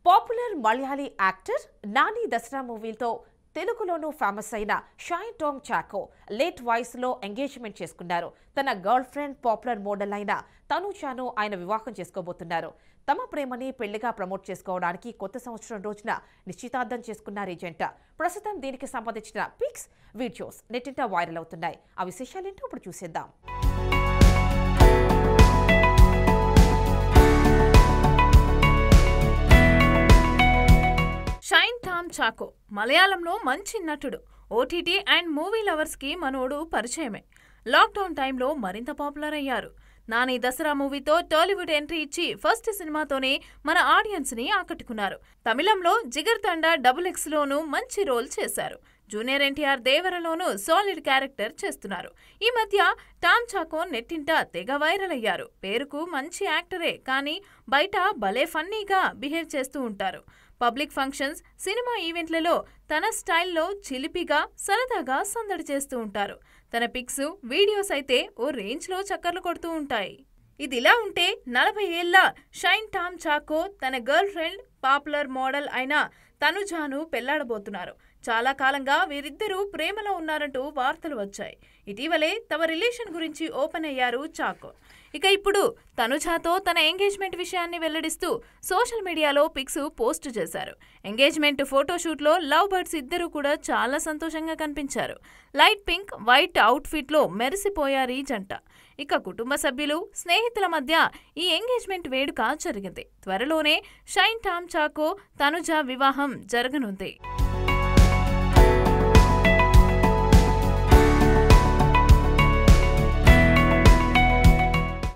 Popular Malayali actor Nani Dasara మూవీతో తెలుగులోనూ famous అయిన shine Tom choco late వయసులో ఎంగేజ్మెంట్ చేసుకున్నారు. తన గర్ల్ ఫ్రెండ్ పాపులర్ మోడల్ అయిన తనుజాను ఆయన వివాహం చేసుకోబోతున్నారు. తమ ప్రేమని పెళ్లిగా ప్రమోట్ చేసుకోవడానికి కొత్త సంవత్సరం రోజున నిశ్చితార్థం చేసుకున్నారు ఈ జంట. ప్రస్తుతం దీనికి సంబంధించిన పిక్స్, వీడియోస్ నెట్టింట వైరల్ అవుతున్నాయి. ఆ విశేషాలేంటో ఇప్పుడు చూసేద్దాం. షైన్ టామ్ చాకో మలయాళంలో మంచి నటుడు. ఓటీటీ అండ్ మూవీ లవర్స్ కి మనోడు పరిచయమే. లాక్డౌన్ టైంలో మరింత పాపులర్ అయ్యారు. నాని దసరా మూవీతో టాలీవుడ్ ఎంట్రీ ఇచ్చి ఫస్ట్ సినిమాతోనే మన ఆడియన్స్ ని ఆకట్టుకున్నారు. తమిళంలో జిగర్ తండా XX లోనూ మంచి రోల్ చేశారు. జూనియర్ ఎన్టీఆర్ దేవరలోనూ సాలిడ్ క్యారెక్టర్ చేస్తున్నారు. ఈ మధ్య టామ్ చాకో నెట్టింట తెగ వైరల్ అయ్యారు. పేరుకు మంచి యాక్టరే, కానీ బయట భలే ఫన్నీగా బిహేవ్ చేస్తూ ఉంటారు. పబ్లిక్ ఫంక్షన్స్, సినిమా ఈవెంట్లలో తన స్టైల్లో చిలిపిగా సరదాగా సందడి చేస్తూ ఉంటారు. తన పిక్స్, వీడియోస్ అయితే ఓ రేంజ్లో చక్కర్లు కొడుతూ ఉంటాయి. ఇదిలా ఉంటే 40 ఏళ్ల షైన్ టామ్ చాకో తన గర్ల్ ఫ్రెండ్ పాపులర్ మోడల్ అయిన తనుజాను పెళ్లాడబోతున్నారు. చాలా కాలంగా వీరిద్దరూ ప్రేమలో ఉన్నారంటూ వార్తలు వచ్చాయి. ఇటీవలే తమ రిలేషన్ గురించి ఓపెన్ అయ్యారు చాకో. ఇక ఇప్పుడు తనుజాతో తన ఎంగేజ్మెంట్ విషయాన్ని వెల్లడిస్తూ సోషల్ మీడియాలో పిక్స్ పోస్ట్ చేశారు. ఎంగేజ్మెంట్ ఫోటోషూట్లో లవ్ బర్డ్స్ ఇద్దరు కూడా చాలా సంతోషంగా కనిపించారు. లైట్ పింక్, వైట్ అవుట్ఫిట్లో మెరిసిపోయారు ఈ జంట. ఇక కుటుంబ సభ్యులు, స్నేహితుల మధ్య ఈ ఎంగేజ్మెంట్ వేడుక జరిగింది. త్వరలోనే షైన్ టామ్ చాకో, తనుజా వివాహం జరగనుంది.